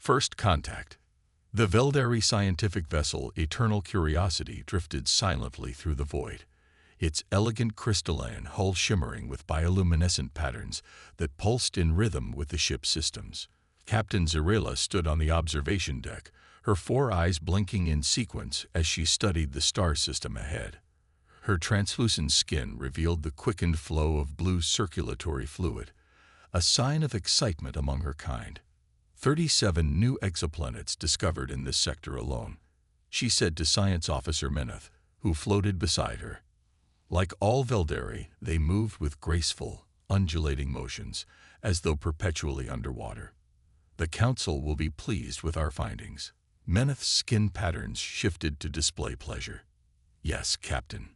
First contact. The Veldari scientific vessel Eternal Curiosity drifted silently through the void, its elegant crystalline hull shimmering with bioluminescent patterns that pulsed in rhythm with the ship's systems. Captain Zarela stood on the observation deck, her four eyes blinking in sequence as she studied the star system ahead. Her translucent skin revealed the quickened flow of blue circulatory fluid, a sign of excitement among her kind. 37 new exoplanets discovered in this sector alone, she said to Science Officer Meneth, who floated beside her. Like all Veldari, they moved with graceful, undulating motions, as though perpetually underwater. The Council will be pleased with our findings. Meneth's skin patterns shifted to display pleasure. Yes, Captain.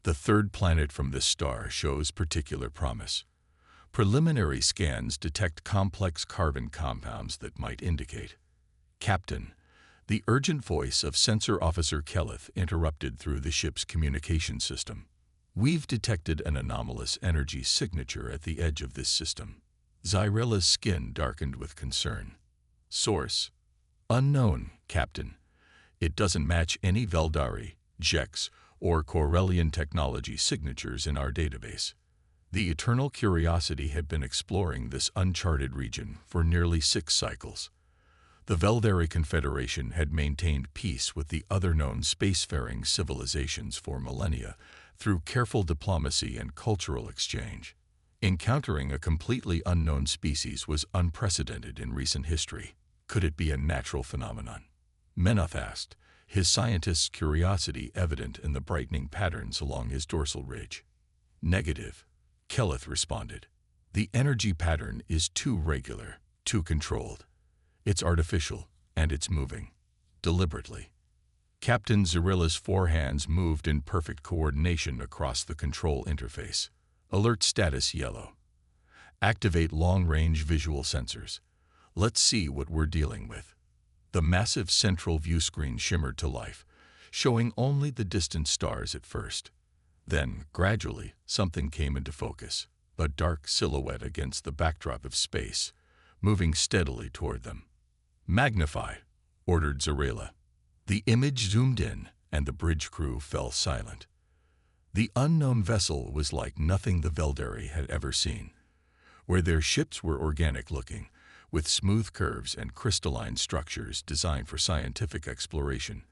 The third planet from this star shows particular promise. Preliminary scans detect complex carbon compounds that might indicate. Captain, the urgent voice of Sensor Officer Kelleth interrupted through the ship's communication system. We've detected an anomalous energy signature at the edge of this system. Zarela's skin darkened with concern. Source: unknown, Captain. It doesn't match any Veldari, Jex, or Corellian technology signatures in our database. The Eternal Curiosity had been exploring this uncharted region for nearly 6 cycles. The Veldari Confederation had maintained peace with the other known spacefaring civilizations for millennia through careful diplomacy and cultural exchange. Encountering a completely unknown species was unprecedented in recent history. Could it be a natural phenomenon? Meneth asked, his scientist's curiosity evident in the brightening patterns along his dorsal ridge. Negative, Kelleth responded. The energy pattern is too regular, too controlled. It's artificial, and it's moving. Deliberately. Captain Zarela's 4 hands moved in perfect coordination across the control interface. Alert status yellow. Activate long-range visual sensors. Let's see what we're dealing with. The massive central view screen shimmered to life, showing only the distant stars at first. Then, gradually, something came into focus, a dark silhouette against the backdrop of space, moving steadily toward them. Magnify, ordered Zarela. The image zoomed in, and the bridge crew fell silent. The unknown vessel was like nothing the Veldari had ever seen. Where their ships were organic-looking, with smooth curves and crystalline structures designed for scientific exploration,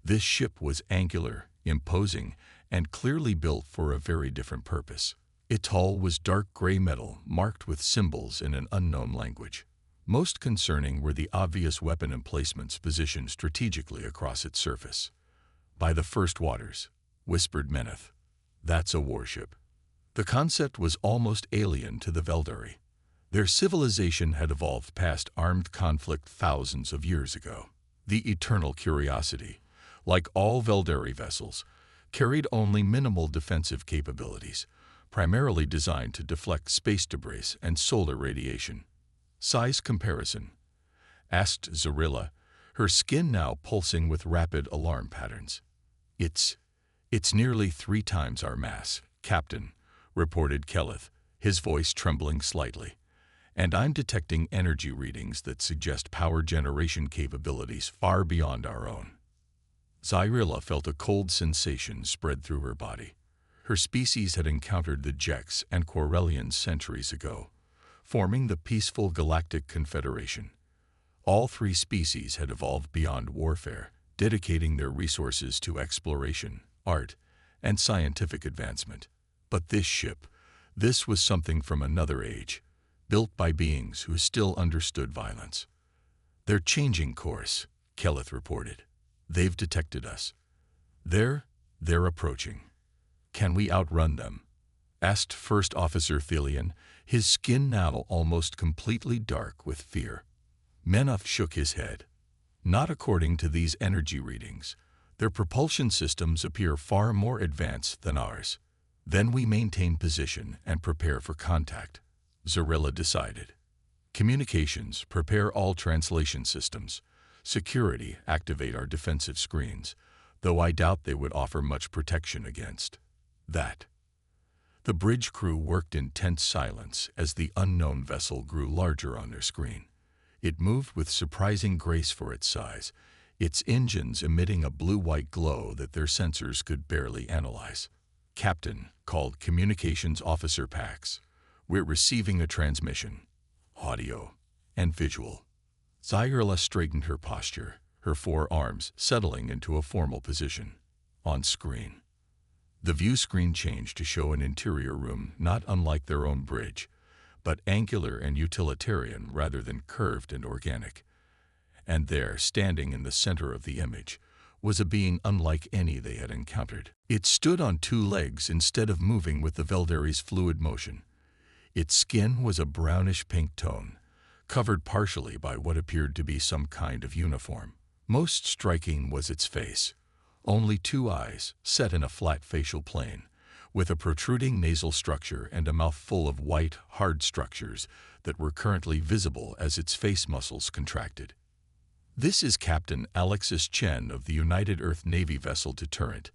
this ship was angular, imposing, and clearly built for a very different purpose. Its hull was dark gray metal marked with symbols in an unknown language. Most concerning were the obvious weapon emplacements positioned strategically across its surface. By the first waters, whispered Meneth. That's a warship. The concept was almost alien to the Veldari. Their civilization had evolved past armed conflict thousands of years ago. The Eternal Curiosity, like all Veldari vessels, carried only minimal defensive capabilities, primarily designed to deflect space debris and solar radiation. Size comparison, asked Zarela, her skin now pulsing with rapid alarm patterns. It's nearly 3 times our mass, Captain, reported Kelleth, his voice trembling slightly. And I'm detecting energy readings that suggest power generation capabilities far beyond our own. Zarela felt a cold sensation spread through her body. Her species had encountered the Jex and Corellians centuries ago, forming the peaceful Galactic Confederation. All 3 species had evolved beyond warfare, dedicating their resources to exploration, art, and scientific advancement. But this ship, this was something from another age, built by beings who still understood violence. They're changing course, Kelleth reported. They've detected us. They're approaching. Can we outrun them? Asked First Officer Thelian, his skin now almost completely dark with fear. Meneth shook his head. Not according to these energy readings. Their propulsion systems appear far more advanced than ours. Then we maintain position and prepare for contact, Zarela decided. Communications, prepare all translation systems. Security, activate our defensive screens, though I doubt they would offer much protection against that. The bridge crew worked in tense silence as the unknown vessel grew larger on their screen, It moved with surprising grace for its size, its engines emitting a blue-white glow that their sensors could barely analyze. "Captain," called Communications Officer Pax, "we're receiving a transmission. Audio and visual." Zyrilla straightened her posture, her forearms settling into a formal position. On screen, the view screen changed to show an interior room not unlike their own bridge, but angular and utilitarian rather than curved and organic. And there, standing in the center of the image, was a being unlike any they had encountered. It stood on two legs instead of moving with the Veldari's fluid motion. Its skin was a brownish-pink tone, covered partially by what appeared to be some kind of uniform. Most striking was its face. Only two eyes, set in a flat facial plane, with a protruding nasal structure and a mouth full of white, hard structures that were currently visible as its face muscles contracted. "This is Captain Alexis Chen of the United Earth Navy vessel Deterrent."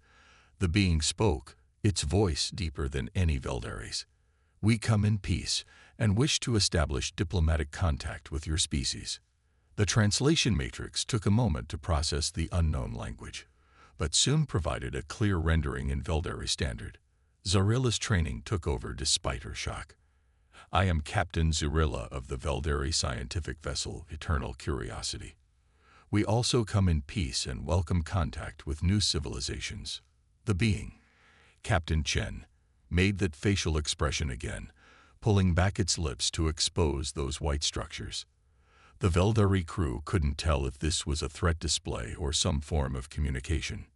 The being spoke, its voice deeper than any Veldari's. "We come in peace and wish to establish diplomatic contact with your species." The translation matrix took a moment to process the unknown language, but soon provided a clear rendering in Veldari standard. Zarilla's training took over despite her shock. "I am Captain Zyrilla of the Veldari scientific vessel Eternal Curiosity. We also come in peace and welcome contact with new civilizations." The being, Captain Chen, made that facial expression again, pulling back its lips to expose those white structures. The Veldari crew couldn't tell if this was a threat display or some form of communication.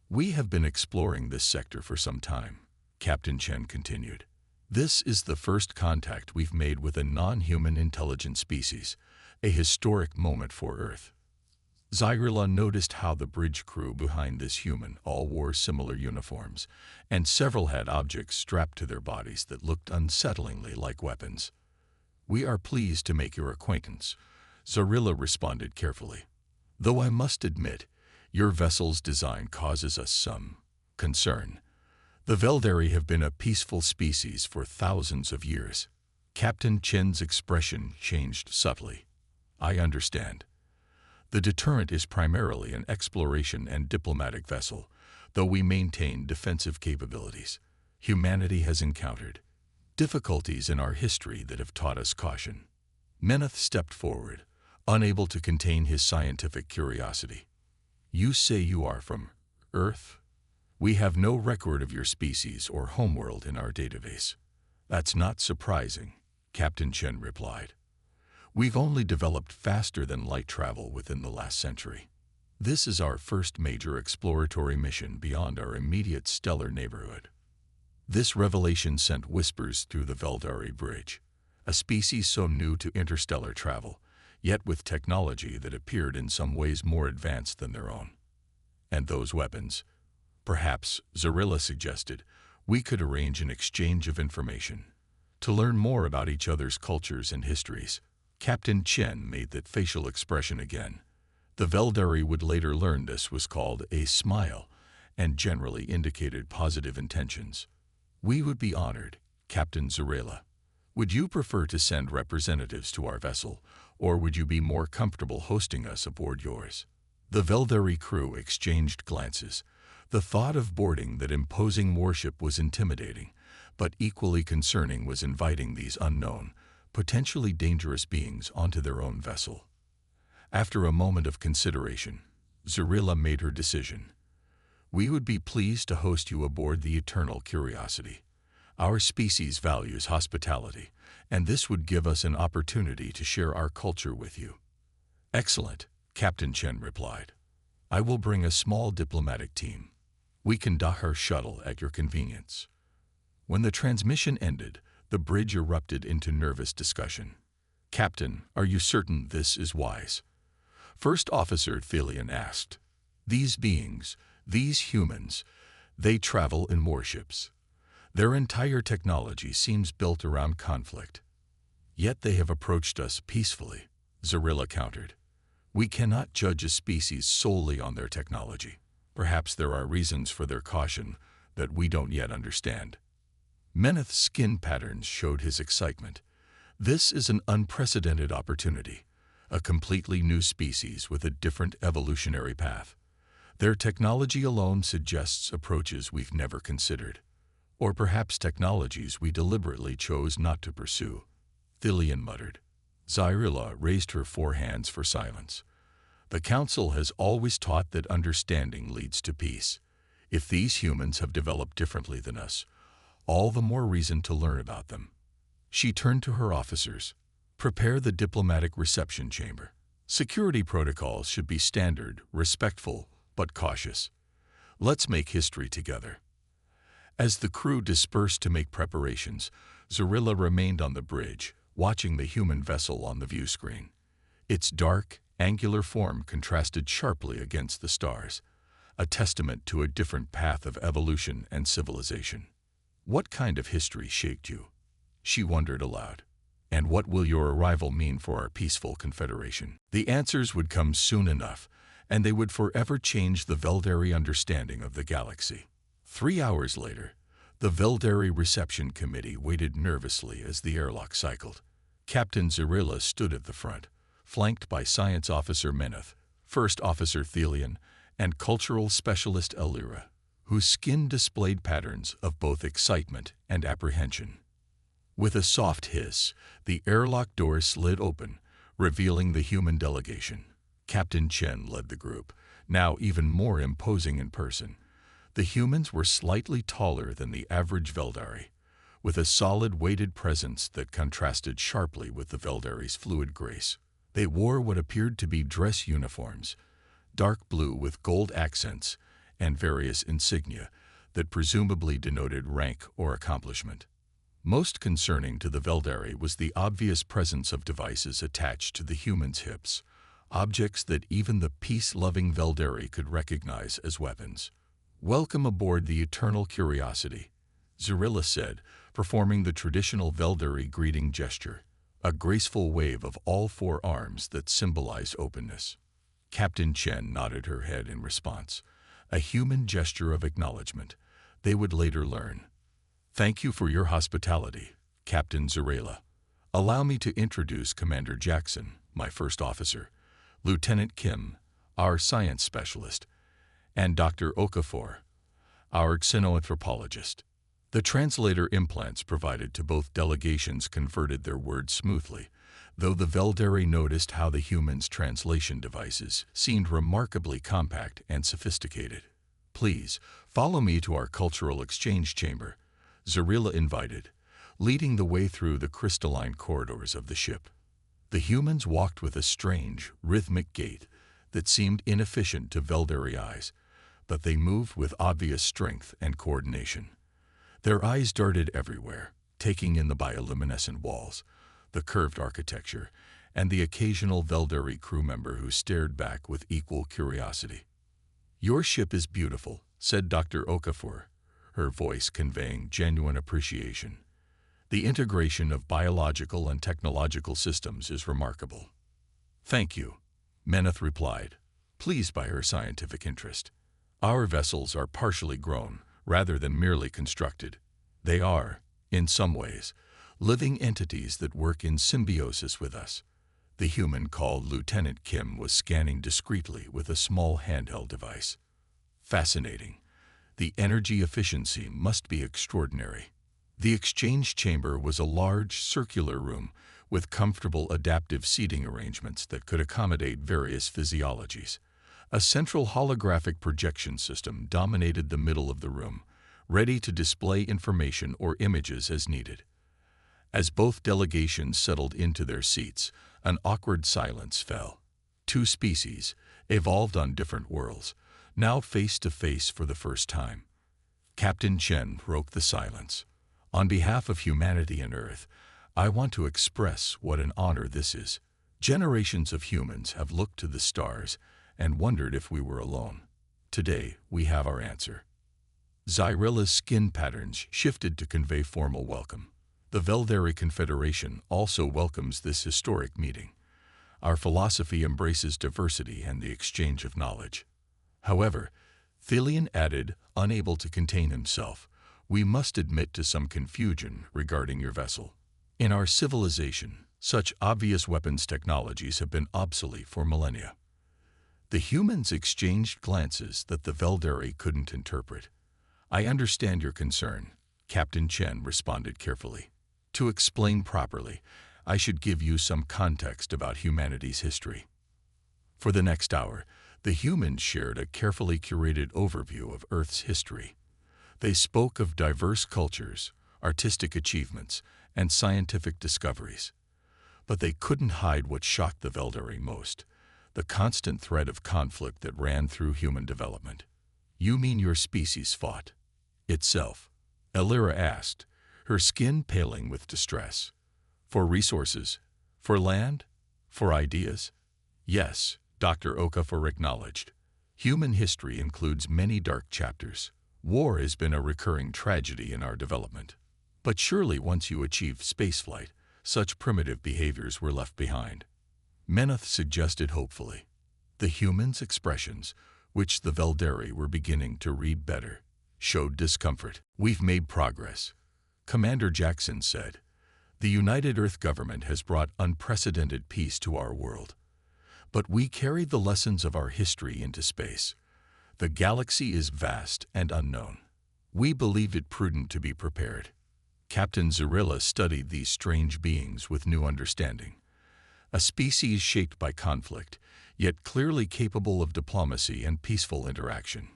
"We have been exploring this sector for some time," Captain Chen continued. "This is the first contact we've made with a non-human intelligent species, a historic moment for Earth." Zyrilla noticed how the bridge crew behind this human all wore similar uniforms, and several had objects strapped to their bodies that looked unsettlingly like weapons. "We are pleased to make your acquaintance," Zyrilla responded carefully. "Though I must admit, your vessel's design causes us some concern. The Veldari have been a peaceful species for thousands of years." Captain Chen's expression changed subtly. "I understand. The Deterrent is primarily an exploration and diplomatic vessel, though we maintain defensive capabilities. Humanity has encountered difficulties in our history that have taught us caution." Meneth stepped forward, unable to contain his scientific curiosity. "You say you are from Earth? We have no record of your species or homeworld in our database." "That's not surprising," Captain Chen replied. "We've only developed faster than light travel within the last century. This is our first major exploratory mission beyond our immediate stellar neighborhood." This revelation sent whispers through the Veldari bridge. A species so new to interstellar travel, yet with technology that appeared in some ways more advanced than their own. "And those weapons? Perhaps," Zyrilla suggested, "we could arrange an exchange of information to learn more about each other's cultures and histories." Captain Chen made that facial expression again. The Veldari would later learn this was called a smile and generally indicated positive intentions. "We would be honored, Captain Zyrilla. Would you prefer to send representatives to our vessel, or would you be more comfortable hosting us aboard yours?" The Veldari crew exchanged glances. The thought of boarding that imposing warship was intimidating, but equally concerning was inviting these unknown, potentially dangerous beings onto their own vessel. After a moment of consideration, Zyrilla made her decision. "We would be pleased to host you aboard the Eternal Curiosity. Our species values hospitality, and this would give us an opportunity to share our culture with you." "Excellent," Captain Chen replied. "I will bring a small diplomatic team. We can dock our shuttle at your convenience." When the transmission ended, the bridge erupted into nervous discussion. "Captain, are you certain this is wise?" First Officer Thelian asked. "These beings, these humans, they travel in warships. Their entire technology seems built around conflict. Yet they have approached us peacefully," Zyrilla countered. "We cannot judge a species solely on their technology. Perhaps there are reasons for their caution that we don't yet understand." Meneth's skin patterns showed his excitement. "This is an unprecedented opportunity. a completely new species with a different evolutionary path. Their technology alone suggests approaches we've never considered, or perhaps technologies we deliberately chose not to pursue, Thilian muttered. Zyrilla raised her four hands for silence. The Council has always taught that understanding leads to peace. If these humans have developed differently than us, all the more reason to learn about them. She turned to her officers. Prepare the diplomatic reception chamber. Security protocols should be standard, respectful, but cautious. Let's make history together. As the crew dispersed to make preparations, Zyrilla remained on the bridge, watching the human vessel on the view screen. Its dark, angular form contrasted sharply against the stars, a testament to a different path of evolution and civilization. What kind of history shaped you? She wondered aloud. And what will your arrival mean for our peaceful confederation? The answers would come soon enough, and they would forever change the Veldari understanding of the galaxy. 3 hours later, the Veldari Reception Committee waited nervously as the airlock cycled. Captain Zyrilla stood at the front, flanked by Science Officer Meneth, First Officer Thelian, and Cultural Specialist Elira, whose skin displayed patterns of both excitement and apprehension. With a soft hiss, the airlock door slid open, revealing the human delegation. Captain Chen led the group, now even more imposing in person. The humans were slightly taller than the average Veldari, with a solid weighted presence that contrasted sharply with the Veldari's fluid grace. They wore what appeared to be dress uniforms, dark blue with gold accents and various insignia that presumably denoted rank or accomplishment. Most concerning to the Veldari was the obvious presence of devices attached to the humans' hips, objects that even the peace-loving Veldari could recognize as weapons. "Welcome aboard the Eternal Curiosity," Zyrilla said, performing the traditional Veldari greeting gesture, a graceful wave of all four arms that symbolized openness. Captain Chen nodded her head in response, a human gesture of acknowledgement. They would later learn. "Thank you for your hospitality, Captain Zyrilla. Allow me to introduce Commander Jackson, my first officer, Lieutenant Kim, our science specialist, and Dr. Okafor, our xenoanthropologist." The translator implants provided to both delegations converted their words smoothly, though the Veldari noticed how the humans' translation devices seemed remarkably compact and sophisticated. "Please, follow me to our cultural exchange chamber," Zyrilla invited, leading the way through the crystalline corridors of the ship. The humans walked with a strange, rhythmic gait that seemed inefficient to Veldari eyes, but they moved with obvious strength and coordination. Their eyes darted everywhere, taking in the bioluminescent walls, the curved architecture, and the occasional Veldari crew member who stared back with equal curiosity. "Your ship is beautiful," said Dr. Okafor, her voice conveying genuine appreciation. "The integration of biological and technological systems is remarkable." "Thank you," Meneth replied, pleased by her scientific interest. "Our vessels are partially grown, rather than merely constructed. They are, in some ways, living entities that work in symbiosis with us." The human called Lieutenant Kim was scanning discreetly with a small handheld device. "Fascinating. The energy efficiency must be extraordinary." The exchange chamber was a large, circular room with comfortable adaptive seating arrangements that could accommodate various physiologies. A central holographic projection system dominated the middle of the room, ready to display information or images as needed. As both delegations settled into their seats, an awkward silence fell. Two species, evolved on different worlds, now face to face for the first time. Captain Chen broke the silence. "On behalf of humanity and Earth, I want to express what an honor this is. Generations of humans have looked to the stars and wondered if we were alone. Today, we have our answer." Zyrilla's skin patterns shifted to convey formal welcome. The Veldari Confederation also welcomes this historic meeting. Our philosophy embraces diversity and the exchange of knowledge. However, Thelian added, unable to contain himself, "We must admit to some confusion regarding your vessel. In our civilization, Such obvious weapons technologies have been obsolete for millennia. The humans exchanged glances that the Veldari couldn't interpret. I understand your concern, Captain Chen responded carefully. To explain properly, I should give you some context about humanity's history. For the next hour, the humans shared a carefully curated overview of Earth's history. They spoke of diverse cultures, artistic achievements, and scientific discoveries. But they couldn't hide what shocked the Veldari most: the constant thread of conflict that ran through human development. You mean your species fought itself? Elira asked, her skin paling with distress. For resources? For land? For ideas? Yes, Dr. Okafor acknowledged. Human history includes many dark chapters. War has been a recurring tragedy in our development. But surely once you achieved spaceflight, such primitive behaviors were left behind. Meneth suggested hopefully. The humans' expressions, which the Veldari were beginning to read better, showed discomfort. We've made progress, Commander Jackson said. The United Earth government has brought unprecedented peace to our world. But we carried the lessons of our history into space. The galaxy is vast and unknown. We believed it prudent to be prepared. Captain Zarilla studied these strange beings with new understanding. A species shaped by conflict, yet clearly capable of diplomacy and peaceful interaction.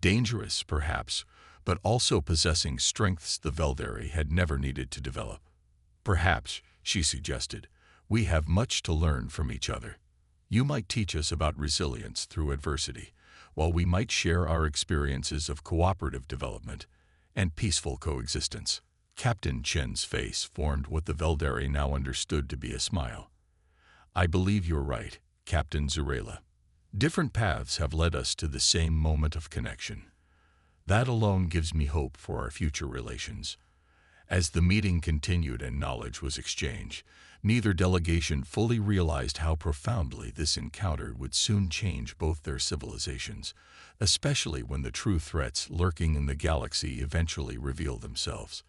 Dangerous, perhaps, but also possessing strengths the Veldari had never needed to develop. Perhaps, she suggested, we have much to learn from each other. You might teach us about resilience through adversity, while we might share our experiences of cooperative development and peaceful coexistence. Captain Chen's face formed what the Veldari now understood to be a smile. I believe you're right, Captain Zarela. Different paths have led us to the same moment of connection. That alone gives me hope for our future relations. As the meeting continued and knowledge was exchanged, neither delegation fully realized how profoundly this encounter would soon change both their civilizations, especially when the true threats lurking in the galaxy eventually revealed themselves.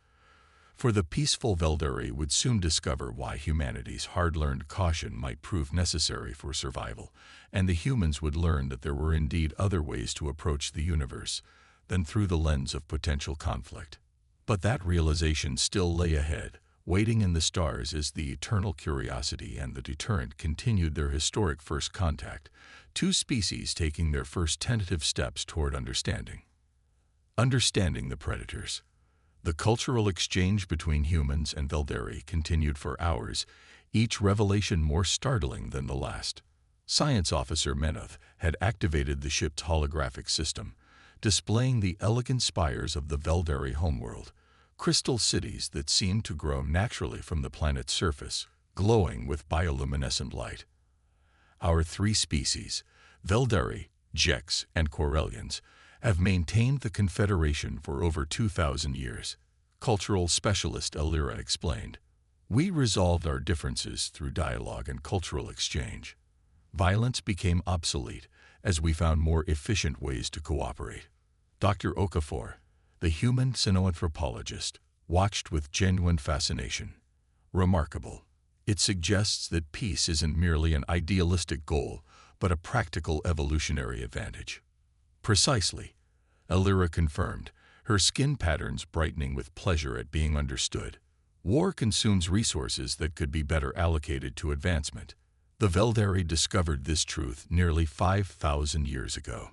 For the peaceful Veldari would soon discover why humanity's hard-learned caution might prove necessary for survival, and the humans would learn that there were indeed other ways to approach the universe than through the lens of potential conflict. But that realization still lay ahead, waiting in the stars as the eternal curiosity and the deterrent continued their historic first contact, two species taking their first tentative steps toward understanding. Understanding the predators. The cultural exchange between humans and Veldari continued for hours, each revelation more startling than the last. Science Officer Meneth had activated the ship's holographic system, displaying the elegant spires of the Veldari homeworld, crystal cities that seemed to grow naturally from the planet's surface, glowing with bioluminescent light. Our three species, Veldari, Jex, and Corellians, have maintained the Confederation for over 2,000 years, cultural specialist Elira explained. We resolved our differences through dialogue and cultural exchange. Violence became obsolete as we found more efficient ways to cooperate. Dr. Okafor, the human cynoanthropologist, watched with genuine fascination. Remarkable. It suggests that peace isn't merely an idealistic goal, but a practical evolutionary advantage. Precisely, Elira confirmed, her skin patterns brightening with pleasure at being understood. War consumes resources that could be better allocated to advancement. The Veldari discovered this truth nearly 5,000 years ago.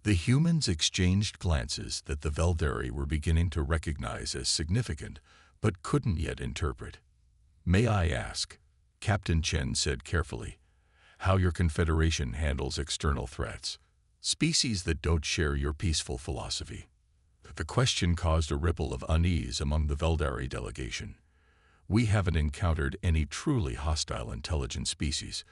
The humans exchanged glances that the Veldari were beginning to recognize as significant, but couldn't yet interpret. May I ask, Captain Chen said carefully, how your Confederation handles external threats? Species that don't share your peaceful philosophy. The question caused a ripple of unease among the Veldari delegation. We haven't encountered any truly hostile intelligent species,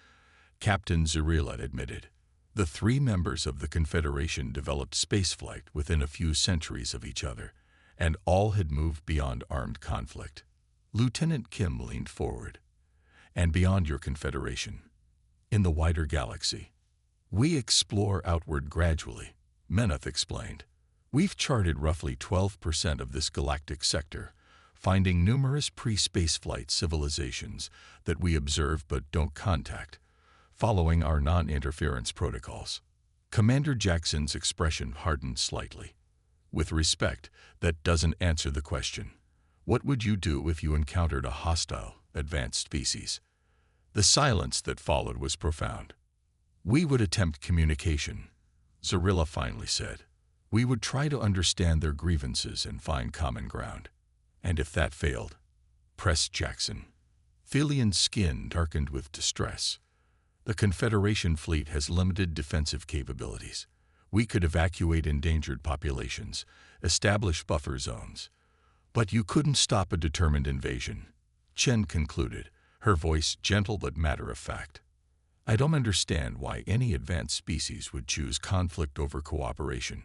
Captain Zarila admitted. The three members of the Confederation developed spaceflight within a few centuries of each other, and all had moved beyond armed conflict. Lieutenant Kim leaned forward. And beyond your Confederation, in the wider galaxy. We explore outward gradually, Meneth explained. We've charted roughly 12% of this galactic sector, finding numerous pre-spaceflight civilizations that we observe but don't contact, following our non-interference protocols. Commander Jackson's expression hardened slightly. With respect, that doesn't answer the question. What would you do if you encountered a hostile, advanced species? The silence that followed was profound. We would attempt communication, Zarilla finally said. We would try to understand their grievances and find common ground. And if that failed, pressed Jackson. Thelian's skin darkened with distress. The Confederation fleet has limited defensive capabilities. We could evacuate endangered populations, establish buffer zones. But you couldn't stop a determined invasion, Chen concluded, her voice gentle but matter-of-fact. I don't understand why any advanced species would choose conflict over cooperation.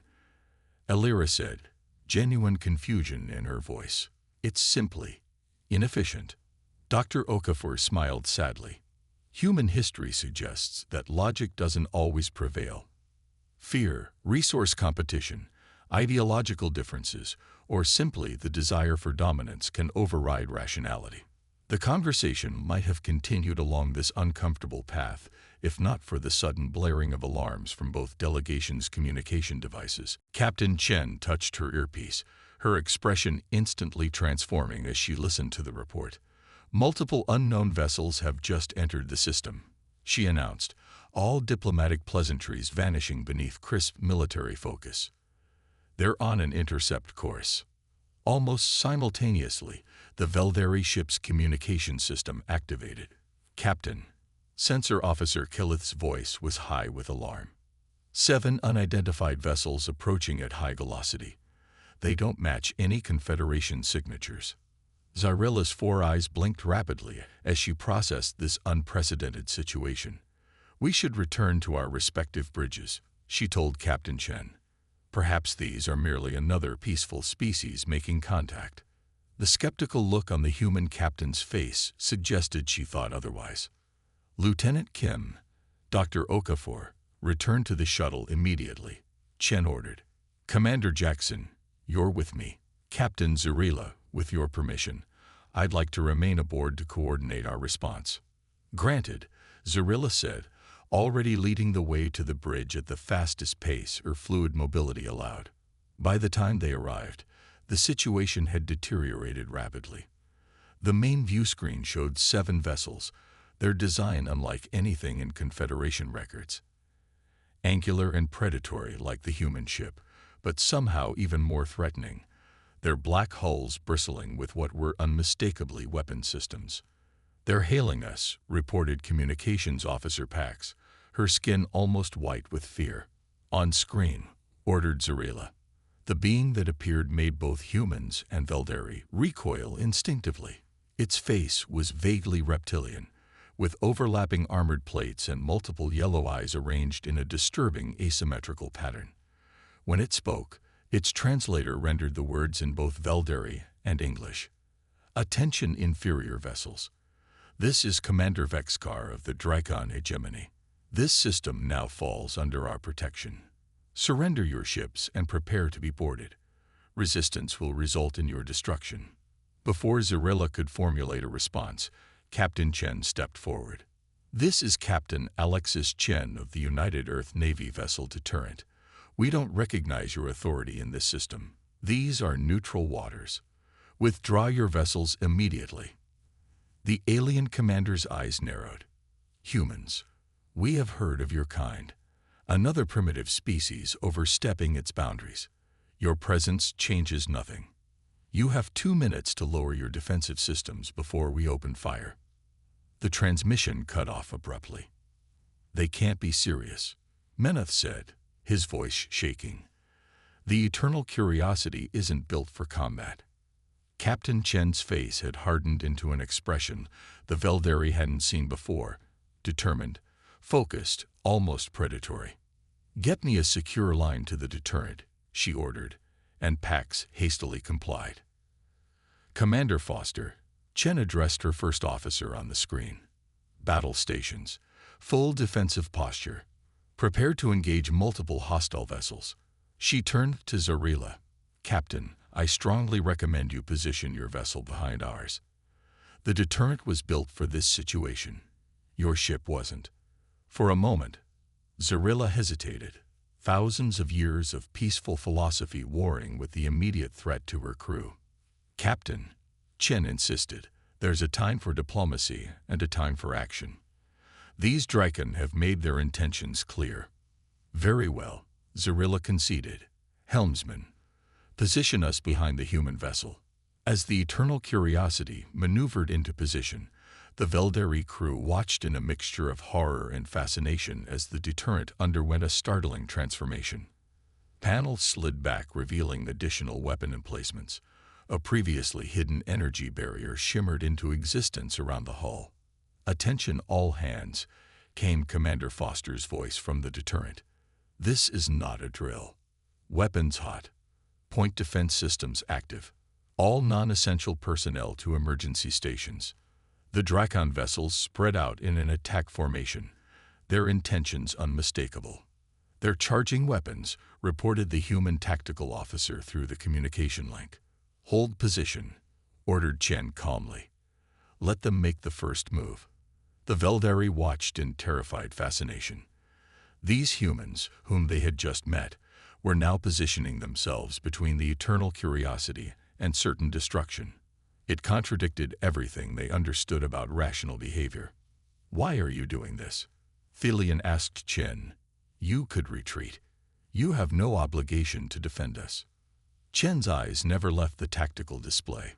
Elira said, genuine confusion in her voice. It's simply inefficient. Dr. Okafor smiled sadly. Human history suggests that logic doesn't always prevail. Fear, resource competition, ideological differences, or simply the desire for dominance can override rationality. The conversation might have continued along this uncomfortable path if not for the sudden blaring of alarms from both delegations' communication devices. Captain Chen touched her earpiece, her expression instantly transforming as she listened to the report. Multiple unknown vessels have just entered the system, she announced, all diplomatic pleasantries vanishing beneath crisp military focus. They're on an intercept course. Almost simultaneously, the Velderi ship's communication system activated. Captain, Sensor Officer Killith's voice was high with alarm. 7 unidentified vessels approaching at high velocity. They don't match any Confederation signatures. Zarilla's 4 eyes blinked rapidly as she processed this unprecedented situation. We should return to our respective bridges, she told Captain Chen. Perhaps these are merely another peaceful species making contact. The skeptical look on the human captain's face suggested she thought otherwise. Lieutenant Kim, Dr. Okafor, return to the shuttle immediately, Chen ordered. Commander Jackson, you're with me. Captain Zarilla, with your permission, I'd like to remain aboard to coordinate our response. Granted, Zarilla said, already leading the way to the bridge at the fastest pace her fluid mobility allowed. By the time they arrived, the situation had deteriorated rapidly. The main view screen showed 7 vessels, their design unlike anything in Confederation records. Angular and predatory like the human ship, but somehow even more threatening, their black hulls bristling with what were unmistakably weapon systems. They're hailing us, reported Communications Officer Pax, her skin almost white with fear. On screen, ordered Zarilla. The being that appeared made both humans and Velderi recoil instinctively. Its face was vaguely reptilian, with overlapping armored plates and multiple yellow eyes arranged in a disturbing asymmetrical pattern. When it spoke, its translator rendered the words in both Velderi and English. Attention inferior vessels. This is Commander Vexkar of the Drycon Hegemony. This system now falls under our protection. Surrender your ships and prepare to be boarded. Resistance will result in your destruction. Before Zarilla could formulate a response, Captain Chen stepped forward. This is Captain Alexis Chen of the United Earth Navy vessel Deterrent. We don't recognize your authority in this system. These are neutral waters. Withdraw your vessels immediately. The alien commander's eyes narrowed. Humans, we have heard of your kind. Another primitive species overstepping its boundaries. Your presence changes nothing. You have 2 minutes to lower your defensive systems before we open fire. The transmission cut off abruptly. They can't be serious, Meneth said, his voice shaking. The eternal curiosity isn't built for combat. Captain Chen's face had hardened into an expression the Velderi hadn't seen before, determined, focused, almost predatory. Get me a secure line to the Deterrent, she ordered, and Pax hastily complied. Commander Foster, Chen addressed her first officer on the screen. Battle stations, full defensive posture, prepared to engage multiple hostile vessels. She turned to Zarilla. Captain, I strongly recommend you position your vessel behind ours. The deterrent was built for this situation. Your ship wasn't. For a moment, Zarilla hesitated, thousands of years of peaceful philosophy warring with the immediate threat to her crew. Captain, Chen insisted, there's a time for diplomacy and a time for action. These Draken have made their intentions clear. Very well, Zarilla conceded. Helmsman, position us behind the human vessel. As the Eternal Curiosity maneuvered into position, the Veldari crew watched in a mixture of horror and fascination as the deterrent underwent a startling transformation. Panels slid back, revealing additional weapon emplacements. A previously hidden energy barrier shimmered into existence around the hull. "Attention all hands," came Commander Foster's voice from the deterrent. "This is not a drill. Weapons hot. Point defense systems active. All non-essential personnel to emergency stations." The Drakon vessels spread out in an attack formation, their intentions unmistakable. "They're charging weapons," reported the human tactical officer through the communication link. "Hold position," ordered Chen calmly. "Let them make the first move." The Veldari watched in terrified fascination. These humans, whom they had just met, were now positioning themselves between the Eternal Curiosity and certain destruction. It contradicted everything they understood about rational behavior. "Why are you doing this?" Thelian asked Chen. "You could retreat. You have no obligation to defend us." Chen's eyes never left the tactical display.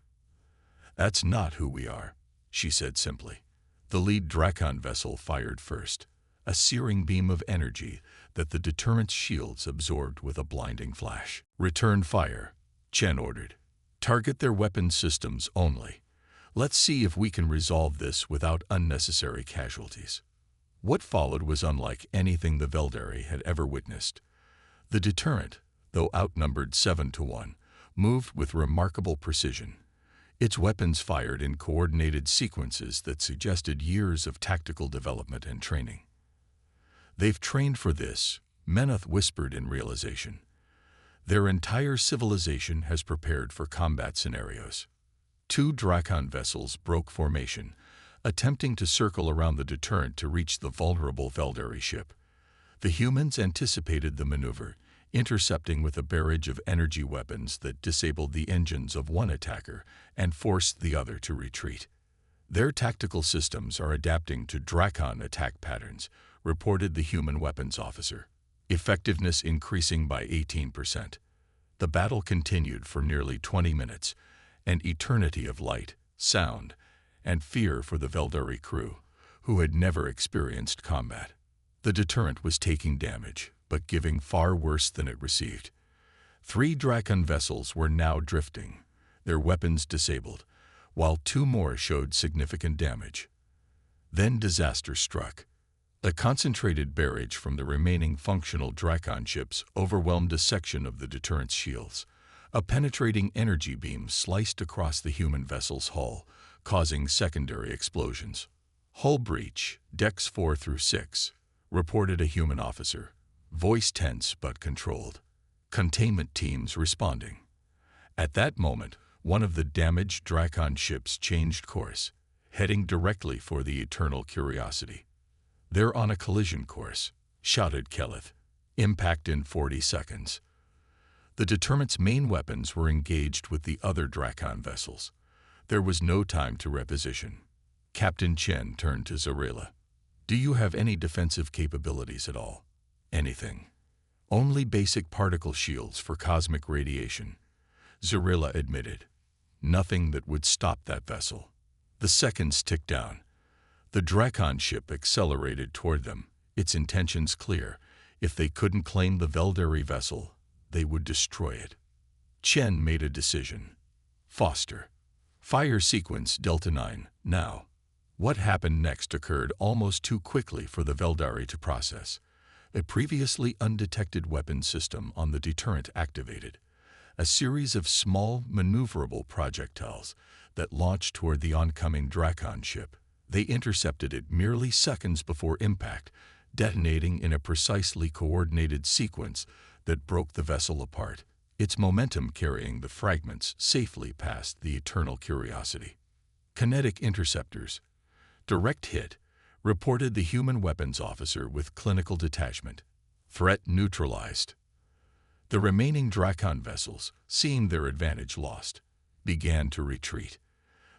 "That's not who we are," she said simply. The lead Drakon vessel fired first, a searing beam of energy that the deterrent's shields absorbed with a blinding flash. "Return fire," Chen ordered. "Target their weapon systems only. Let's see if we can resolve this without unnecessary casualties." What followed was unlike anything the Veldari had ever witnessed. The deterrent, though outnumbered 7-1, moved with remarkable precision. Its weapons fired in coordinated sequences that suggested years of tactical development and training. "They've trained for this," Menoth whispered in realization. "Their entire civilization has prepared for combat scenarios." 2 Drakon vessels broke formation, attempting to circle around the deterrent to reach the vulnerable Veldari ship. The humans anticipated the maneuver, intercepting with a barrage of energy weapons that disabled the engines of one attacker and forced the other to retreat. "Their tactical systems are adapting to Drakon attack patterns," reported the human weapons officer. Effectiveness increasing by 18%. The battle continued for nearly 20 minutes, an eternity of light, sound, and fear for the Veldari crew, who had never experienced combat. The deterrent was taking damage, but giving far worse than it received. 3 Drakon vessels were now drifting, their weapons disabled, while 2 more showed significant damage. Then disaster struck. A concentrated barrage from the remaining functional Drakon ships overwhelmed a section of the deterrent's shields. A penetrating energy beam sliced across the human vessel's hull, causing secondary explosions. "Hull breach, decks 4-6, reported a human officer, voice tense but controlled. Containment teams responding. At that moment, one of the damaged Drakon ships changed course, heading directly for the Eternal Curiosity. "They're on a collision course," shouted Keleth. "Impact in 40 seconds." The deterrent's main weapons were engaged with the other Drakon vessels. There was no time to reposition. Captain Chen turned to Zarilla. "Do you have any defensive capabilities at all? Anything?" "Only basic particle shields for cosmic radiation," Zarilla admitted. "Nothing that would stop that vessel." The seconds ticked down. The Drakon ship accelerated toward them, its intentions clear. If they couldn't claim the Veldari vessel, they would destroy it. Chen made a decision. "Foster. Fire sequence Delta 9, now." What happened next occurred almost too quickly for the Veldari to process. A previously undetected weapon system on the deterrent activated. A series of small, maneuverable projectiles that launched toward the oncoming Drakon ship. They intercepted it merely seconds before impact, detonating in a precisely coordinated sequence that broke the vessel apart. its momentum carrying the fragments safely past the eternal curiosity. Kinetic interceptors. Direct hit. Reported the human weapons officer with clinical detachment. Threat neutralized. The remaining Drakon vessels, seeing their advantage lost, began to retreat.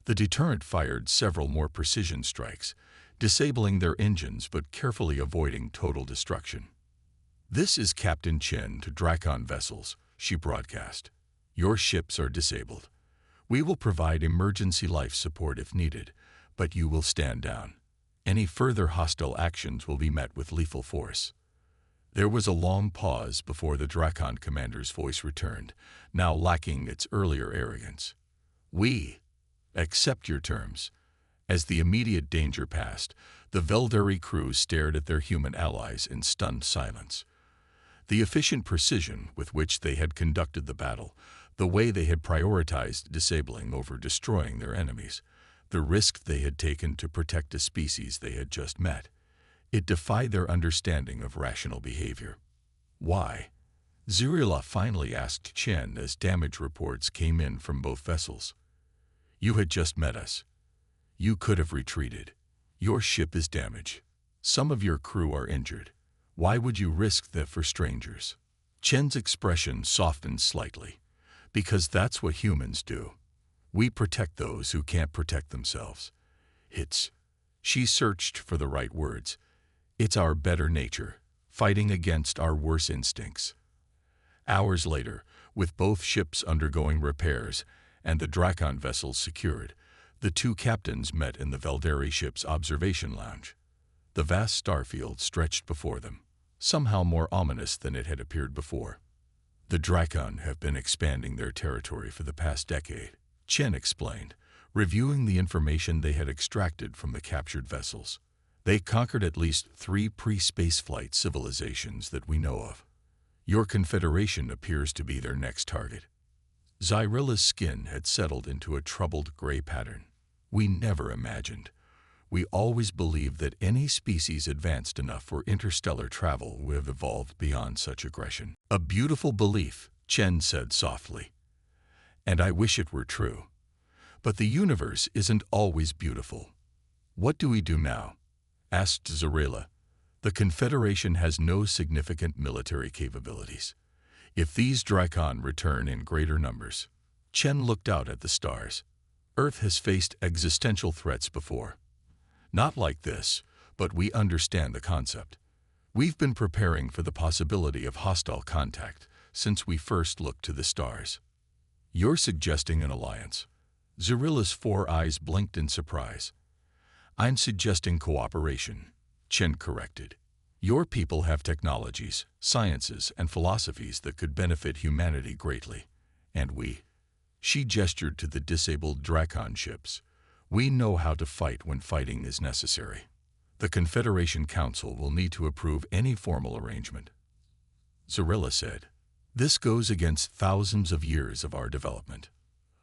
The deterrent fired several more precision strikes, disabling their engines but carefully avoiding total destruction. "This is Captain Chen to Drakon vessels," she broadcast. "Your ships are disabled. We will provide emergency life support if needed, but you will stand down. Any further hostile actions will be met with lethal force." There was a long pause before the Drakon commander's voice returned, now lacking its earlier arrogance. "We accept your terms." As the immediate danger passed, the Veldari crew stared at their human allies in stunned silence. The efficient precision with which they had conducted the battle, the way they had prioritized disabling over destroying their enemies, the risk they had taken to protect a species they had just met, it defied their understanding of rational behavior. "Why?" Zirila finally asked Chen as damage reports came in from both vessels. "You had just met us. You could have retreated. Your ship is damaged. Some of your crew are injured. Why would you risk that for strangers?" Chen's expression softened slightly. "Because that's what humans do. We protect those who can't protect themselves. She searched for the right words. It's our better nature, fighting against our worse instincts." Hours later, with both ships undergoing repairs and the Drakon vessels secured, the two captains met in the Veldari ship's observation lounge. The vast starfield stretched before them, somehow more ominous than it had appeared before. "The Drakon have been expanding their territory for the past decade," Chen explained, reviewing the information they had extracted from the captured vessels. "They conquered at least 3 pre-spaceflight civilizations that we know of. Your Confederation appears to be their next target." Zyrilla's skin had settled into a troubled gray pattern. "We never imagined. We always believed that any species advanced enough for interstellar travel would have evolved beyond such aggression." "A beautiful belief," Chen said softly. "And I wish it were true. But the universe isn't always beautiful." "What do we do now?" asked Zirilla. "The Confederation has no significant military capabilities. If these Drakon return in greater numbers..." Chen looked out at the stars. "Earth has faced existential threats before. Not like this, but we understand the concept. We've been preparing for the possibility of hostile contact since we first looked to the stars." "You're suggesting an alliance?" Zirilla's 4 eyes blinked in surprise. "I'm suggesting cooperation," Chen corrected. "Your people have technologies, sciences, and philosophies that could benefit humanity greatly. And we..." She gestured to the disabled Drakon ships. "We know how to fight when fighting is necessary. The Confederation Council will need to approve any formal arrangement." Zirilla said, "This goes against thousands of years of our development."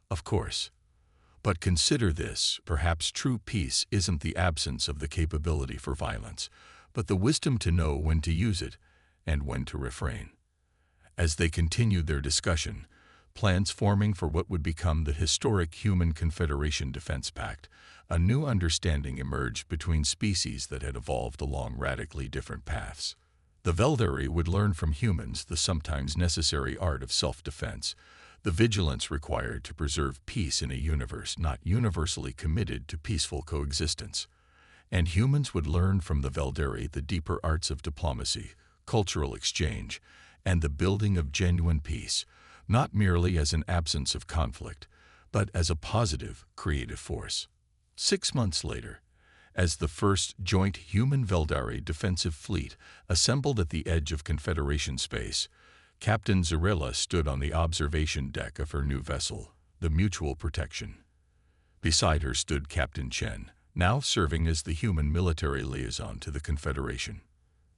"Of course. But consider this, perhaps true peace isn't the absence of the capability for violence, but the wisdom to know when to use it and when to refrain." As they continued their discussion, plans forming for what would become the historic Human Confederation Defense Pact, a new understanding emerged between species that had evolved along radically different paths. The Veldari would learn from humans the sometimes necessary art of self-defense, the vigilance required to preserve peace in a universe not universally committed to peaceful coexistence. And humans would learn from the Veldari the deeper arts of diplomacy, cultural exchange, and the building of genuine peace, not merely as an absence of conflict, but as a positive, creative force. 6 months later, as the first joint human-Veldari defensive fleet assembled at the edge of Confederation space, Captain Zirilla stood on the observation deck of her new vessel, the Mutual Protection. Beside her stood Captain Chen, now serving as the human military liaison to the Confederation.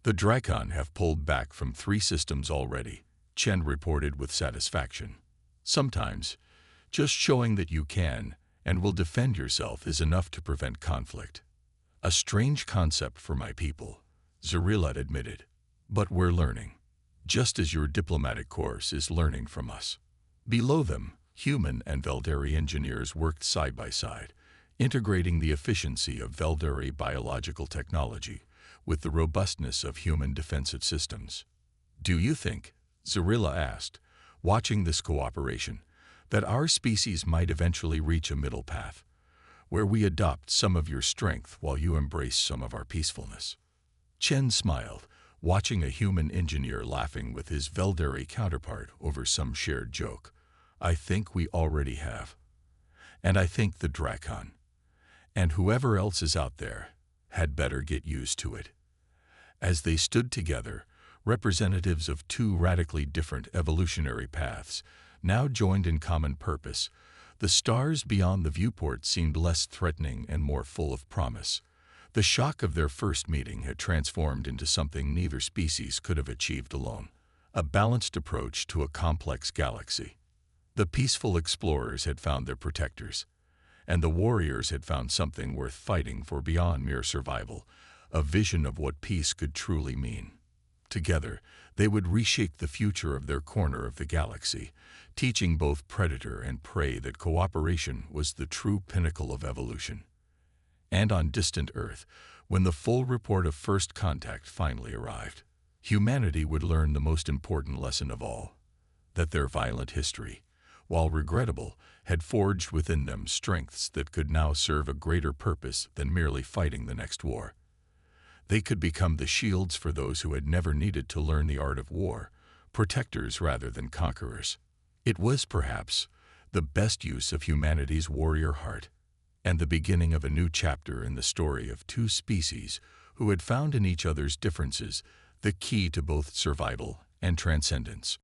"The Drakon have pulled back from 3 systems already," Chen reported with satisfaction. "Sometimes, just showing that you can and will defend yourself is enough to prevent conflict." "A strange concept for my people," Zirilla admitted. "But we're learning." just as your diplomatic course is learning from us. Below them, human and Veldari engineers worked side by side, integrating the efficiency of Veldari biological technology with the robustness of human defensive systems. Do you think, Zarilla asked, watching this cooperation, that our species might eventually reach a middle path, where we adopt some of your strength while you embrace some of our peacefulness? Chen smiled, watching a human engineer laughing with his Veldari counterpart over some shared joke. I think we already have. And I think the Drakon, and whoever else is out there, had better get used to it. As they stood together, representatives of two radically different evolutionary paths, now joined in common purpose, the stars beyond the viewport seemed less threatening and more full of promise. The shock of their first meeting had transformed into something neither species could have achieved alone, a balanced approach to a complex galaxy. The peaceful explorers had found their protectors, and the warriors had found something worth fighting for beyond mere survival, a vision of what peace could truly mean. Together, they would reshape the future of their corner of the galaxy, teaching both predator and prey that cooperation was the true pinnacle of evolution. And on distant Earth, when the full report of first contact finally arrived, humanity would learn the most important lesson of all, that their violent history, while regrettable, had forged within them strengths that could now serve a greater purpose than merely fighting the next war. They could become the shields for those who had never needed to learn the art of war, protectors rather than conquerors. It was, perhaps, the best use of humanity's warrior heart, and the beginning of a new chapter in the story of two species who had found in each other's differences the key to both survival and transcendence.